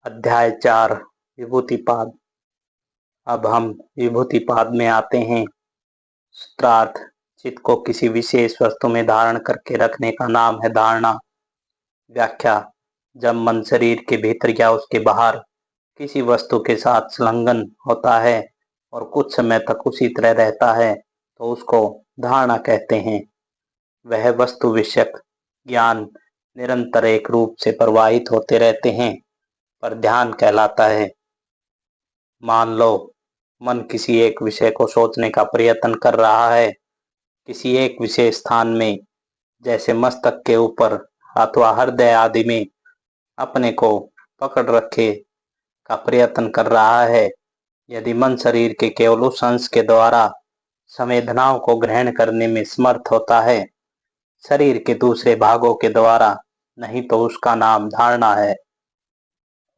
अध्याय 4 विभूतिपाद। अब हम विभूतिपाद में आते हैं। सूत्रार्थ: चित्त को किसी विशेष वस्तु में धारण करके रखने का नाम है धारणा। व्याख्या: जब मन शरीर के भीतर या उसके बाहर किसी वस्तु के साथ संलग्न होता है और कुछ समय तक उसी तरह रहता है तो उसको धारणा कहते हैं। वह वस्तु विषयक ज्ञान निरंतर एक रूप से प्रवाहित होते रहते हैं पर ध्यान कहलाता है। मान लो मन किसी एक विषय को सोचने का प्रयत्न कर रहा है। किसी एक विशेष स्थान में जैसे मस्तक के ऊपर अथवा हृदय आदि में अपने को पकड़ रखे का प्रयत्न कर रहा है। यदि मन शरीर के केवल उस अंश के द्वारा संवेदनाओं को ग्रहण करने में समर्थ होता है, शरीर के दूसरे भागों के द्वारा नहीं, तो उसका नाम धारणा है।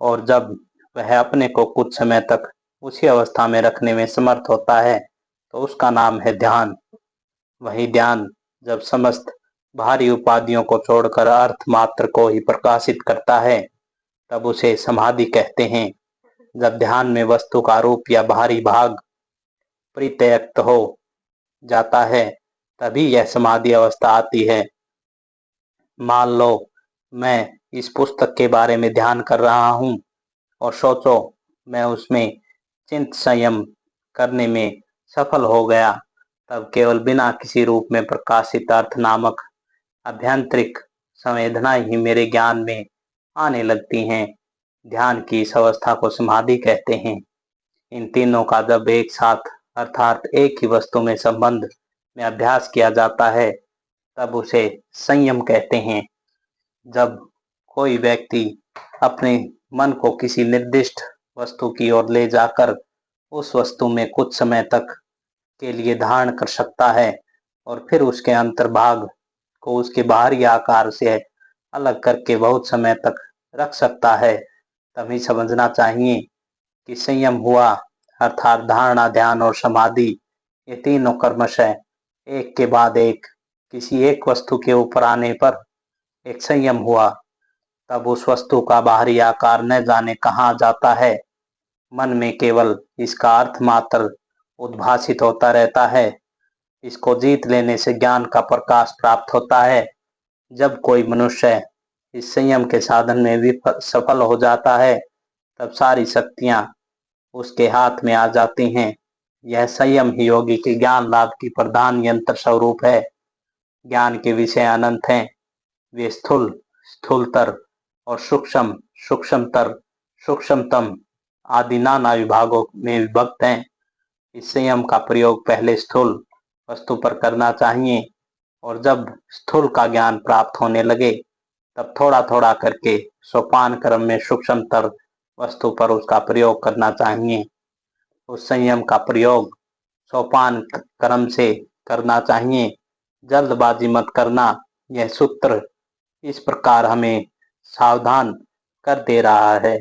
और जब वह अपने को कुछ समय तक उसी अवस्था में रखने में समर्थ होता है तो उसका नाम है ध्यान। वही ध्यान जब समस्त बाहरी उपाधियों को छोड़कर अर्थ मात्र को ही प्रकाशित करता है तब उसे समाधि कहते हैं। जब ध्यान में वस्तु का रूप या बाहरी भाग परित्यक्त हो जाता है तभी यह समाधि अवस्था आती है। मान लो मैं इस पुस्तक के बारे में ध्यान कर रहा हूँ और सोचो मैं उसमें चिंत संयम करने में सफल हो गया, तब केवल बिना किसी रूप में प्रकाशित अर्थ नामक आभ्यंतरिक संवेदनाएं ही मेरे ज्ञान में आने लगती हैं। ध्यान की इस अवस्था को समाधि कहते हैं। इन तीनों का जब एक साथ अर्थात एक ही वस्तु में संबंध में अभ्यास किया जाता है तब उसे संयम कहते हैं। जब कोई व्यक्ति अपने मन को किसी निर्दिष्ट वस्तु की ओर ले जाकर उस वस्तु में कुछ समय तक के लिए धारण कर सकता है और फिर उसके अंतर्भाग को उसके बाहरी आकार से अलग करके बहुत समय तक रख सकता है, तभी समझना चाहिए कि संयम हुआ। अर्थात धारणा, ध्यान और समाधि ये तीनों कर्मशः एक के बाद एक किसी एक वस्तु के ऊपर आने पर एक संयम हुआ। तब उस वस्तु का बाहरी आकार न जाने कहाँ जाता है। मन में केवल इसका अर्थ मात्र उद्भासित होता रहता है। इसको जीत लेने से ज्ञान का प्रकाश प्राप्त होता है। जब कोई मनुष्य इस संयम के साधन में भी सफल हो जाता है तब सारी शक्तियां उसके हाथ में आ जाती हैं। यह संयम ही योगी के ज्ञान लाभ की प्रधान यंत्र स्वरूप है। ज्ञान के विषय अनंत हैं। वे स्थूल, स्थूलतर और सूक्ष्म, सूक्ष्मतर, सूक्ष्मतम आदि नाना विभागों में विभक्त हैं। इस संयम का प्रयोग पहले स्थूल वस्तु पर करना चाहिए और जब स्थूल का ज्ञान प्राप्त होने लगे तब थोड़ा थोड़ा करके सोपान क्रम में सूक्ष्मतर वस्तु पर उसका प्रयोग करना चाहिए। उस संयम का प्रयोग सोपान क्रम से करना चाहिए, जल्दबाजी मत करना। यह सूत्र इस प्रकार हमें सावधान कर दे रहा है।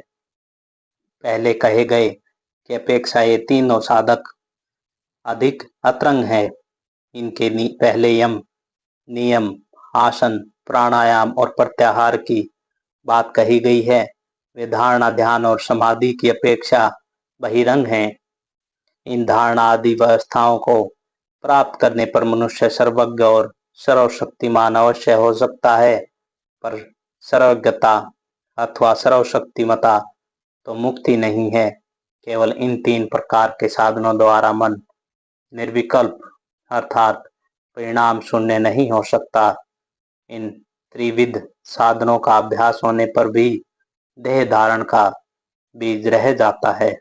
पहले कहे गए की अपेक्षा ये तीनों साधक अधिक अतरंग है। इनके पहले यम, नियम, आसन, प्राणायाम और प्रत्याहार की बात कही गई है। वे धारणा, ध्यान और समाधि की अपेक्षा बहिरंग हैं। इन धारणा आदि व्यवस्थाओं को प्राप्त करने पर मनुष्य सर्वज्ञ और सर्वशक्तिमान अवश्य हो सकता है, पर सर्वज्ञता अथवा सर्वशक्तिमता तो मुक्ति नहीं है। केवल इन तीन प्रकार के साधनों द्वारा मन निर्विकल्प अर्थात परिणाम शून्य नहीं हो सकता। इन त्रिविध साधनों का अभ्यास होने पर भी देह धारण का बीज रह जाता है।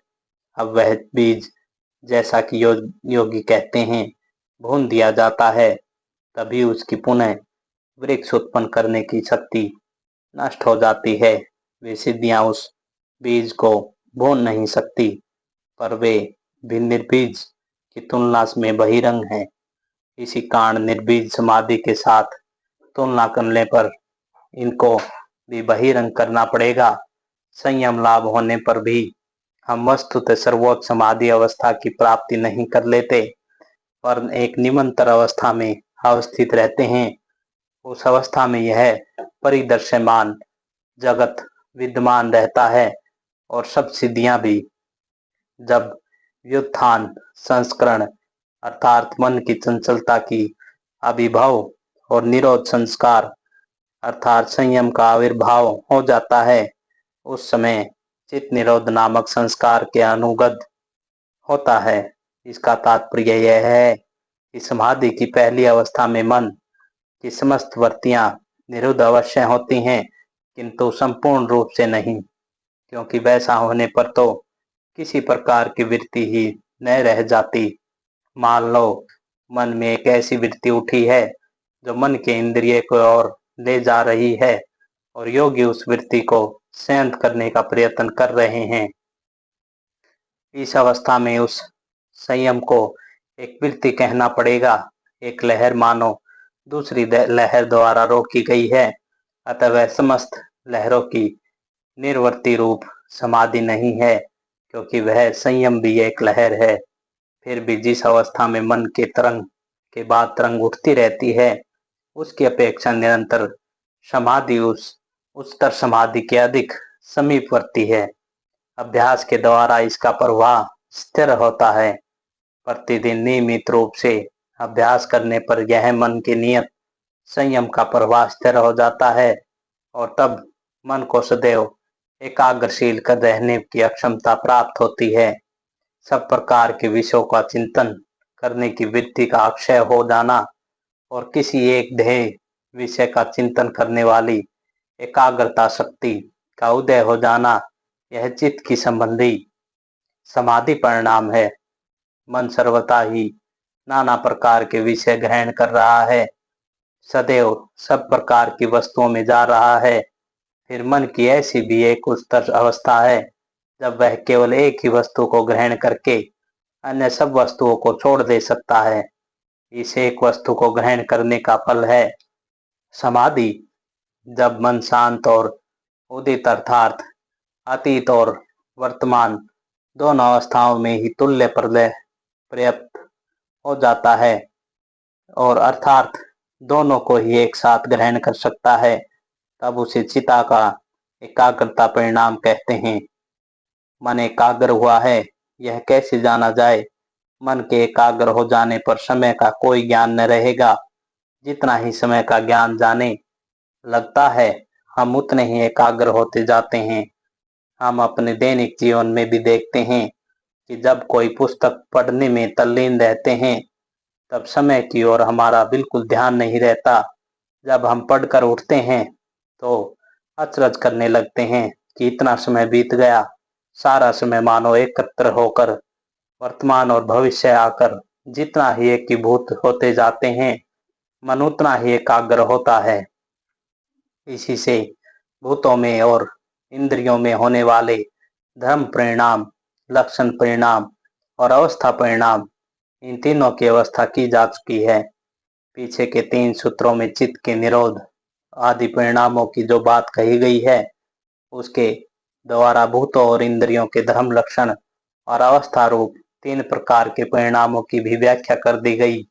अब वह बीज जैसा कि योगी कहते हैं भून दिया जाता है, तभी उसकी पुनः वृक्ष उत्पन्न करने की शक्ति नष्ट हो जाती है। वे सिद्धियां उस बीज को भून नहीं सकती, पर वे भी निर्बीज की तुलना में बहिरंग हैं। इसी कारण निर्बीज समाधि के साथ तुलना करने पर इनको भी बहिरंग करना पड़ेगा। संयम लाभ होने पर भी हम वस्तुतः सर्वोच्च समाधि अवस्था की प्राप्ति नहीं कर लेते, पर एक निमंतर अवस्था में अवस्थित रहते हैं। उस अवस्था में यह परिदृश्यमान जगत विद्यमान रहता है और सब सिद्धियां भी। जब व्युत्थान संस्करण अर्थात मन की चंचलता की आविर्भाव और निरोध संस्कार अर्थात संयम का आविर्भाव हो जाता है, उस समय चित्त निरोध नामक संस्कार के अनुगत होता है। इसका तात्पर्य यह है कि समाधि की पहली अवस्था में मन की समस्त वृत्तियां निरुद्ध अवश्य होती हैं, किंतु संपूर्ण रूप से नहीं, क्योंकि वैसा होने पर तो किसी प्रकार की वृत्ति ही न रह जाती। मान लो मन में एक ऐसी वृत्ति उठी है जो मन के इंद्रिय को ओर ले जा रही है और योगी उस वृत्ति को शांत करने का प्रयत्न कर रहे हैं। इस अवस्था में उस संयम को एक वृत्ति कहना पड़ेगा। एक लहर मानो दूसरी लहर द्वारा रोकी गई है, अतः वह समस्त लहरों की निर्वर्ती रूप समाधि नहीं है, क्योंकि वह संयम भी एक लहर है। फिर भी जिस अवस्था में मन के तरंग के बाद तरंग उठती रहती है, उसकी अपेक्षा निरंतर समाधि उस उच्चतर समाधि के अधिक समीपवर्ती है। अभ्यास के द्वारा इसका प्रवाह स्थिर होता है। प्रतिदिन नियमित रूप से अभ्यास करने पर यह मन के नियत संयम का प्रवाह स्थिर हो जाता है और तब मन को सदैव एकाग्रशील कर रहने की अक्षमता प्राप्त होती है। सब प्रकार के विषयों का चिंतन करने की वृत्ति का अक्षय हो जाना और किसी एक ध्येय विषय का चिंतन करने वाली एकाग्रता शक्ति का उदय हो जाना, यह चित्त की संबंधी समाधि परिणाम है। मन सर्वथा ही नाना प्रकार के विषय ग्रहण कर रहा है, सदैव सब प्रकार की वस्तुओं में जा रहा है। फिर मन की ऐसी भी एक उच्चतर अवस्था है जब वह केवल एक ही वस्तु को ग्रहण करके अन्य सब वस्तुओं को छोड़ दे सकता है। इस एक वस्तु को ग्रहण करने का फल है समाधि। जब मन शांत और उदित अर्थात अतीत और वर्तमान दोनों अवस्थाओं में ही तुल्य पर्याप्त हो जाता है और अर्थात दोनों को ही एक साथ ग्रहण कर सकता है, तब उसे चिता का एकाग्रता परिणाम कहते हैं। मन एकाग्र हुआ है, यह कैसे जाना जाए? मन के एकाग्र हो जाने पर समय का कोई ज्ञान न रहेगा। जितना ही समय का ज्ञान जाने लगता है, हम उतने ही एकाग्र होते जाते हैं। हम अपने दैनिक जीवन में भी देखते हैं कि जब कोई पुस्तक पढ़ने में तल्लीन रहते हैं, तब समय की ओर हमारा बिल्कुल ध्यान नहीं रहता। जब हम पढ़कर उठते हैं तो अचरज करने लगते हैं कि इतना समय बीत गया। सारा समय मानो एकत्र होकर वर्तमान और भविष्य आकर जितना ही एकीभूत होते जाते हैं, मन उतना ही एकाग्र होता है। इसी से भूतों में और इंद्रियों में होने वाले धर्म परिणाम, लक्षण परिणाम और अवस्था परिणाम, इन तीनों की अवस्था की जा चुकी है। पीछे के 3 सूत्रों में चित्त के निरोध आदि परिणामों की जो बात कही गई है, उसके द्वारा भूतों और इंद्रियों के धर्म, लक्षण और अवस्था रूप 3 प्रकार के परिणामों की भी व्याख्या कर दी गई।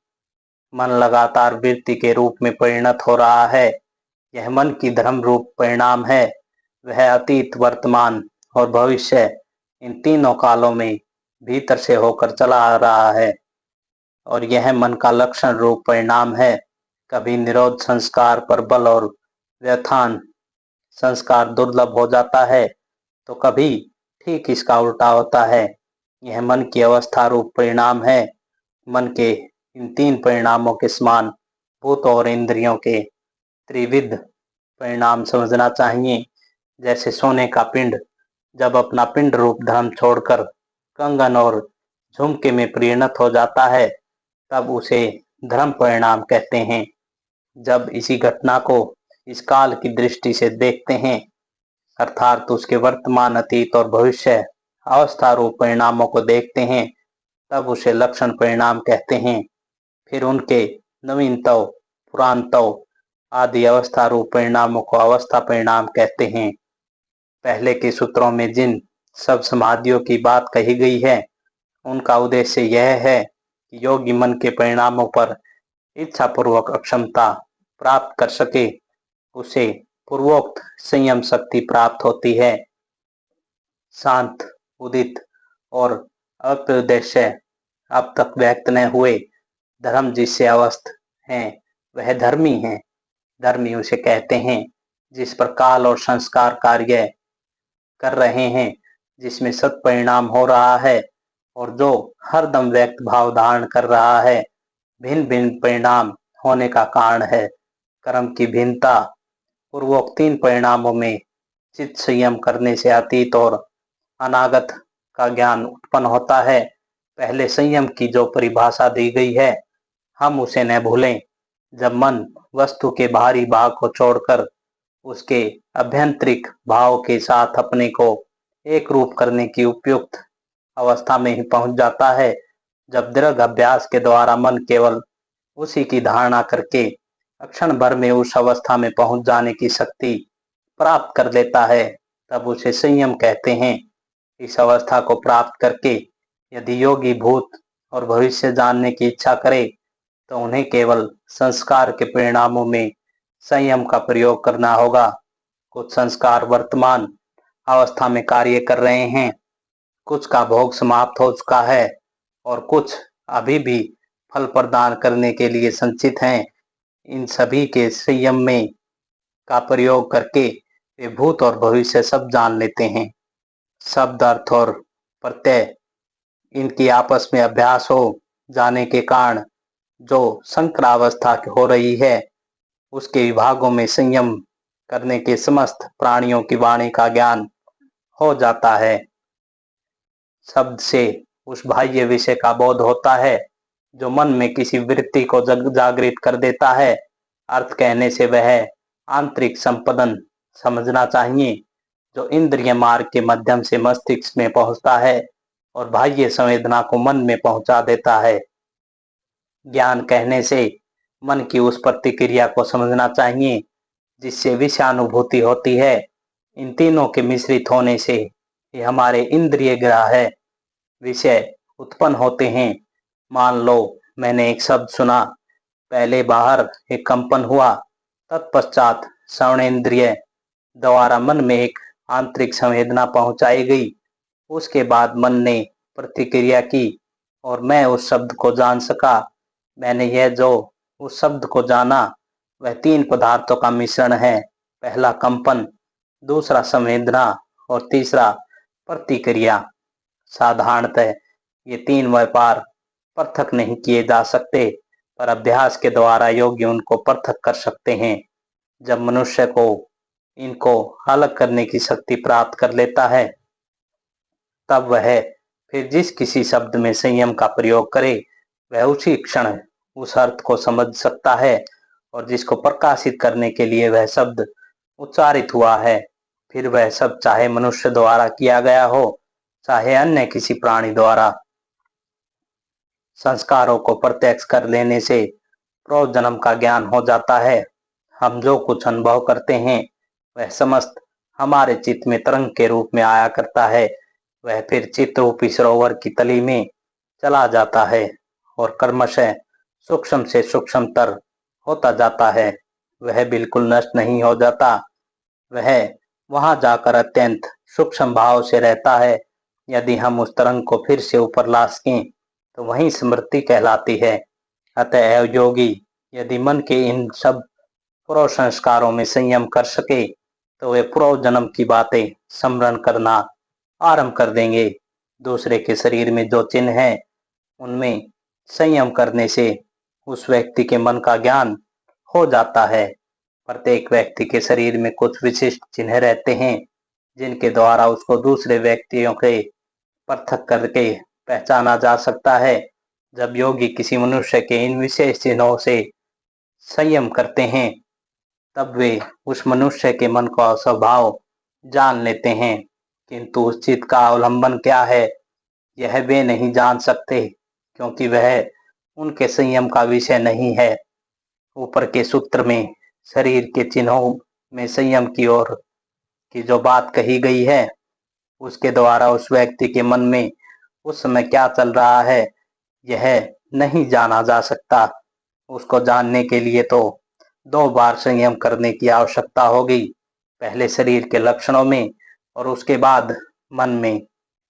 मन लगातार वृत्ति के रूप में परिणत हो रहा है। यह मन की धर्म रूप परिणाम है। वह अतीत, वर्तमान और भविष्य, इन तीनों कालों में भीतर से होकर चला आ रहा है और यह मन का लक्षण रूप परिणाम है। कभी निरोध संस्कार पर बल और व्युत्थान संस्कार दुर्लभ हो जाता है, तो कभी ठीक इसका उल्टा होता है। यह मन की अवस्था रूप परिणाम है। मन के इन 3 परिणामों के समान भूत और इंद्रियों के त्रिविध परिणाम समझना चाहिए। जैसे सोने का पिंड जब अपना पिंड रूप धर्म छोड़कर कंगन और झुमके में परिणत हो जाता है, तब उसे धर्म परिणाम कहते हैं। जब इसी घटना को इस काल की दृष्टि से देखते हैं, अर्थात उसके वर्तमान, अतीत और भविष्य अवस्था रूप परिणामों को देखते हैं, तब उसे लक्षण परिणाम कहते हैं। फिर उनके नवीनतव, पुरानतव आदि अवस्था रूप परिणामों को अवस्था परिणाम कहते हैं। पहले के सूत्रों में जिन सब समाधियों की बात कही गई है, उनका उद्देश्य यह है कि योगी मन के परिणामों पर इच्छा पूर्वक अक्षमता प्राप्त कर सके, उसे पूर्वोक्त संयम शक्ति प्राप्त होती है। शांत, उदित और अप्रदेश्य अब तक व्यक्त न हुए धर्म जिससे अवस्थ हैं वह धर्मी है। धर्मी उसे कहते हैं जिस पर काल और संस्कार कार्य कर रहे हैं, जिसमें सत्परिणाम हो रहा है और जो हरदम व्यक्त भाव धारण कर रहा है। भिन्न भिन्न परिणाम होने का कारण है कर्म की भिन्नता। पूर्वोक्त तीन परिणामों में चित्त संयम करने से अतीत और अनागत का ज्ञान उत्पन्न होता है। पहले संयम की जो परिभाषा दी गई है हम उसे न भूलें। जब मन वस्तु के बाहरी भाग को छोड़कर उसके अभ्यंतरिक भाव के साथ अपने को एक रूप करने की उपयुक्त अवस्था में ही पहुंच जाता है, जब दीर्घ अभ्यास के द्वारा मन केवल उसी की धारणा करके क्षण भर में उस अवस्था में पहुंच जाने की शक्ति प्राप्त कर लेता है, तब उसे संयम कहते हैं। इस अवस्था को प्राप्त करके यदि योगी भूत और भविष्य जानने की इच्छा करे तो उन्हें केवल संस्कार के परिणामों में संयम का प्रयोग करना होगा। कुछ संस्कार वर्तमान अवस्था में कार्य कर रहे हैं, कुछ का भोग समाप्त हो चुका है और कुछ अभी भी फल प्रदान करने के लिए संचित हैं। इन सभी के संयम में का प्रयोग करके वे भूत और भविष्य सब जान लेते हैं। शब्द, अर्थ और प्रत्यय इनकी आपस में अभ्यास हो जाने के कारण जो संक्रावस्था हो रही है उसके विभागों में संयम करने के समस्त प्राणियों की वाणी का ज्ञान हो जाता है। शब्द से उस बाह्य विषय का बोध होता है जो मन में किसी वृत्ति को जागृत कर देता है। अर्थ कहने से वह आंतरिक संपदन समझना चाहिए जो इंद्रिय मार्ग के माध्यम से मस्तिष्क में पहुंचता है और बाह्य संवेदना को मन में पहुंचा देता है। ज्ञान कहने से मन की उस प्रतिक्रिया को समझना चाहिए जिससे विषयानुभूति होती है। इन तीनों के मिश्रित होने से ये हमारे इंद्रिय ग्रह है विषय उत्पन्न होते हैं। मान लो मैंने एक शब्द सुना, पहले बाहर एक कंपन हुआ, तत्पश्चात श्रवणेन्द्रिय द्वारा मन में एक आंतरिक संवेदना पहुंचाई गई, उसके बाद मन ने प्रतिक्रिया की और मैं उस शब्द को जान सका। मैंने यह जो उस शब्द को जाना वह तीन पदार्थों का मिश्रण है, पहला कंपन, दूसरा संवेदना और तीसरा प्रतिक्रिया। साधारणतः ये तीन व्यापार पृथक नहीं किए जा सकते, पर अभ्यास के द्वारा योगी उनको पृथक कर सकते हैं। जब मनुष्य को इनको अलग करने की शक्ति प्राप्त कर लेता है तब वह फिर जिस किसी शब्द में संयम का प्रयोग करे वह उसी क्षण उस अर्थ को समझ सकता है और जिसको प्रकाशित करने के लिए वह शब्द उच्चारित हुआ है, फिर वह सब चाहे मनुष्य द्वारा किया गया हो चाहे अन्य किसी प्राणी द्वारा। संस्कारों को प्रत्यक्ष कर लेने से पूर्व जन्म का ज्ञान हो जाता है। हम जो कुछ अनुभव करते हैं वह समस्त हमारे चित्त में तरंग के रूप में आया करता है। वह फिर चित्त रूपी सरोवर की तली में चला जाता है और क्रमशः सूक्ष्म से सूक्ष्मतर होता जाता है। वह बिल्कुल नष्ट नहीं हो जाता, वह वहां जाकर अत्यंत सूक्ष्म भाव से रहता है। यदि हम उस तरंग को फिर से ऊपर ला सकें तो वही स्मृति कहलाती है। अतः योगी यदि मन के इन सब पूर्व संस्कारों में संयम कर सके तो वे पूर्व जन्म की बातें स्मरण करना आरंभ कर देंगे। दूसरे के शरीर में जो चिन्ह है उनमें संयम करने से उस व्यक्ति के मन का ज्ञान हो जाता है। प्रत्येक व्यक्ति के शरीर में कुछ विशिष्ट चिन्ह रहते हैं जिनके द्वारा उसको दूसरे व्यक्तियों के पृथक करके पहचाना जा सकता है। जब योगी किसी मनुष्य के इन विशेष चिन्हों से संयम करते हैं तब वे उस मनुष्य के मन का स्वभाव जान लेते हैं, किंतु उस चित्त का अवलंबन क्या है यह वे नहीं जान सकते क्योंकि वह उनके संयम का विषय नहीं है। ऊपर के सूत्र में शरीर के चिन्हों में संयम की ओर की जो बात कही गई है उसके द्वारा उस व्यक्ति के मन में उस समय क्या चल रहा है यह नहीं जाना जा सकता। उसको जानने के लिए तो 2 बार संयम करने की आवश्यकता होगी, पहले शरीर के लक्षणों में और उसके बाद मन में,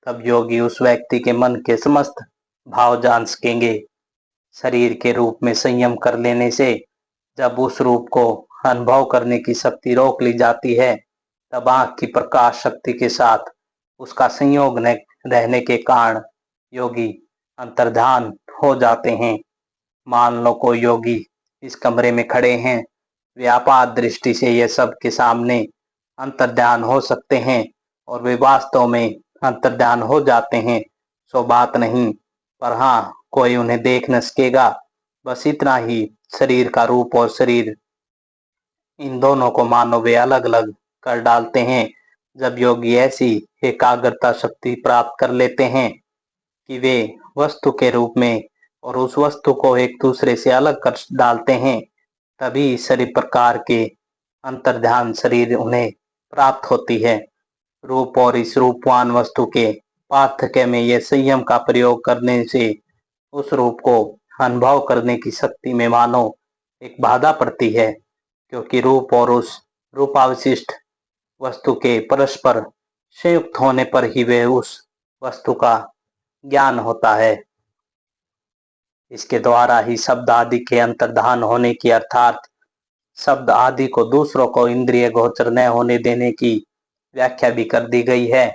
तब योगी उस व्यक्ति के मन के समस्त भाव जान सकेंगे। शरीर के रूप में संयम कर लेने से जब उस रूप को अनुभव करने की शक्ति रोक ली जाती है, तब आंख की प्रकाश शक्ति के साथ उसका संयोग रहने के कारण योगी अंतर्ध्यान हो जाते हैं। मान लो कोई योगी इस कमरे में खड़े हैं, वे आपात दृष्टि से ये सब के सामने अंतर्ध्यान हो सकते हैं और वे वास्तव में अंतर्ध्यान हो जाते हैं, सो बात नहीं। पर हाँ, कोई उन्हें देख न सकेगा, बस इतना ही। शरीर का रूप और शरीर, इन दोनों को मानो वे अलग अलग कर डालते हैं। जब योगी ऐसी एकाग्रता शक्ति प्राप्त कर लेते हैं कि वे वस्तु के रूप में और उस वस्तु को एक दूसरे से अलग कर डालते हैं, तभी सभी प्रकार के अंतर्ध्यान शरीर उन्हें प्राप्त होती है। रूप और इस रूपवान वस्तु के पार्थक्य में यह संयम का प्रयोग करने से उस रूप को अनुभव करने की शक्ति में मानो एक बाधा पड़ती है, क्योंकि रूप और उस रूपावशिष्ट वस्तु के परस्पर संयुक्त होने पर ही वे उस वस्तु का ज्ञान होता है। इसके द्वारा ही शब्द आदि के अंतर्धान होने की, अर्थात शब्द आदि को दूसरों को इंद्रिय गोचर न होने देने की व्याख्या भी कर दी गई है।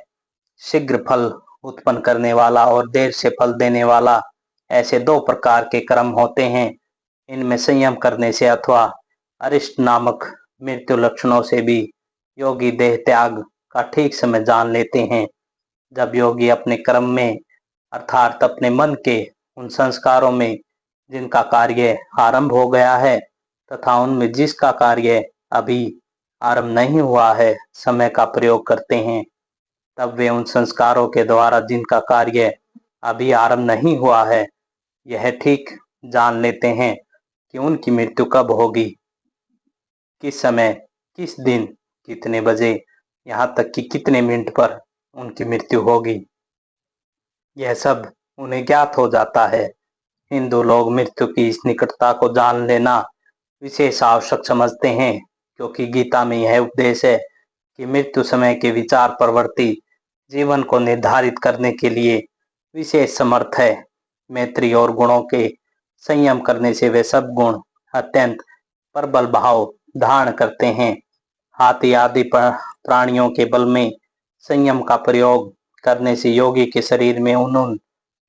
शीघ्र फल उत्पन्न करने वाला और देर से फल देने वाला, ऐसे दो प्रकार के कर्म होते हैं। इनमें संयम करने से अथवा अरिष्ट नामक मृत्यु लक्षणों से भी योगी देह त्याग का ठीक समय जान लेते हैं। जब योगी अपने कर्म में, अर्थात अपने मन के उन संस्कारों में जिनका कार्य आरंभ हो गया है तथा उनमें जिसका कार्य अभी आरंभ नहीं हुआ है, समय का प्रयोग करते हैं, तब वे उन संस्कारों के द्वारा जिनका कार्य अभी आरंभ नहीं हुआ है, यह ठीक जान लेते हैं कि उनकी मृत्यु कब होगी, किस समय, किस दिन, कितने बजे, यहाँ तक कि कितने मिनट पर उनकी मृत्यु होगी। यह सब उन्हें ज्ञात हो जाता है। हिंदू लोग मृत्यु की इस निकटता को जान लेना विशेष आवश्यक समझते हैं, क्योंकि गीता में यह उपदेश है कि मृत्यु समय के विचार प्रवृत्ति जीवन को निर्धारित करने के लिए विशेष समर्थ है। मैत्री और गुणों के संयम करने से वे सब गुण अत्यंत प्रबल भाव धारण करते हैं। हाथी आदि प्राणियों के बल में संयम का प्रयोग करने से योगी के शरीर में उन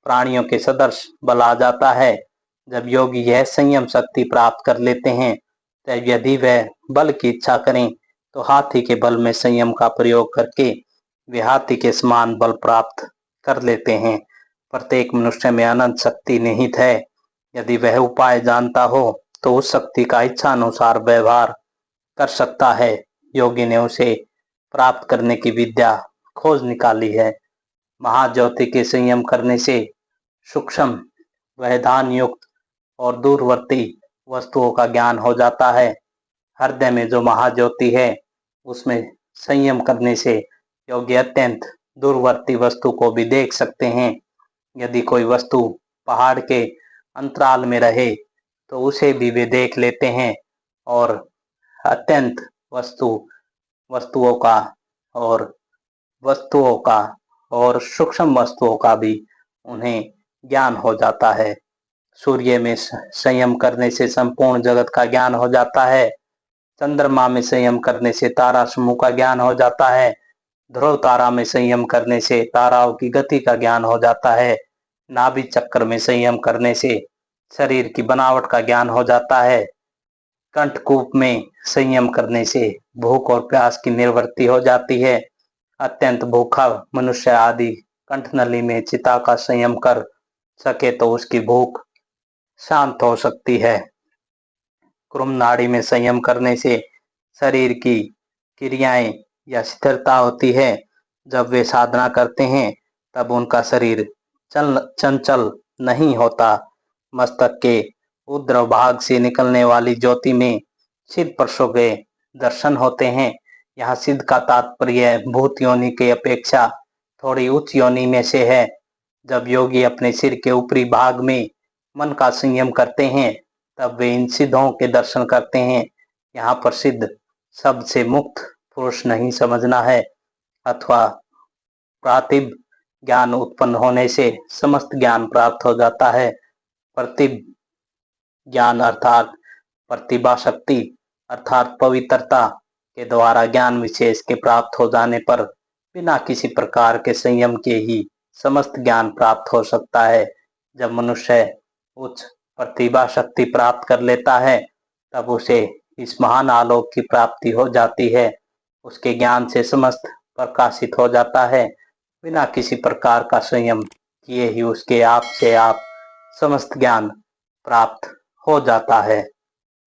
प्राणियों के सदृश बल आ जाता है। जब योगी यह संयम शक्ति प्राप्त कर लेते हैं, तब यदि वह बल की इच्छा करें तो हाथी के बल में संयम का प्रयोग करके वे हाथी के समान बल प्राप्त कर लेते हैं। प्रत्येक मनुष्य में अनंत शक्ति निहित है। यदि वह उपाय जानता हो तो उस शक्ति का इच्छा अनुसार व्यवहार कर सकता है। योगी ने उसे प्राप्त करने की विद्या खोज निकाली है। महाज्योति के संयम करने से सूक्ष्म, व्यवधान युक्त और दूरवर्ती वस्तुओं का ज्ञान हो जाता है। हृदय में जो महाज्योति है, उसमें संयम करने से योगी अत्यंत दूरवर्ती वस्तु को भी देख सकते हैं। यदि कोई वस्तु पहाड़ के अंतराल में रहे तो उसे भी वे देख लेते हैं और अत्यंत वस्तुओं का और सूक्ष्म वस्तुओं का भी उन्हें ज्ञान हो जाता है। सूर्य में संयम करने से संपूर्ण जगत का ज्ञान हो जाता है। चंद्रमा में संयम करने से तारा समूह का ज्ञान हो जाता है। ध्रुव तारा में संयम करने से ताराओं की गति का ज्ञान हो जाता है। नाभि चक्र में संयम करने से शरीर की बनावट का ज्ञान हो जाता है। कंठकूप में संयम करने से भूख और प्यास की निवृत्ति हो जाती है। अत्यंत भूखा मनुष्य आदि कंठनली में चिता का संयम कर सके तो उसकी भूख शांत हो सकती है। क्रुम नाड़ी में संयम करने से शरीर की क्रियाएं या स्थिरता होती है। जब वे साधना करते हैं तब उनका शरीर चंचल नहीं होता। मस्तक के ऊर्ध्व भाग से निकलने वाली ज्योति में सिद्ध पुरुषों के दर्शन होते हैं। यहाँ सिद्ध का तात्पर्य भूत योनि के अपेक्षा थोड़ी उच्च योनि में से है। जब योगी अपने सिर के ऊपरी भाग में मन का संयम करते हैं, तब वे इन सिद्धों के दर्शन करते हैं। यहाँ पर सिद्ध शब्द से मुक्त पुरुष नहीं समझना है, अथवा प्रातिभ ज्ञान उत्पन्न होने से समस्त ज्ञान प्राप्त हो जाता है। प्रतिभ ज्ञान अर्थात प्रतिभा शक्ति अर्थात पवित्रता के द्वारा ज्ञान विशेष के प्राप्त हो जाने पर बिना किसी प्रकार के संयम के ही समस्त ज्ञान प्राप्त हो सकता है। जब मनुष्य उच्च प्रतिभा शक्ति प्राप्त कर लेता है तब उसे इस महान आलोक की प्राप्ति हो जाती है। उसके ज्ञान से समस्त प्रकाशित हो जाता है। बिना किसी प्रकार का संयम किए ही उसके आप से आप समस्त ज्ञान प्राप्त हो जाता है।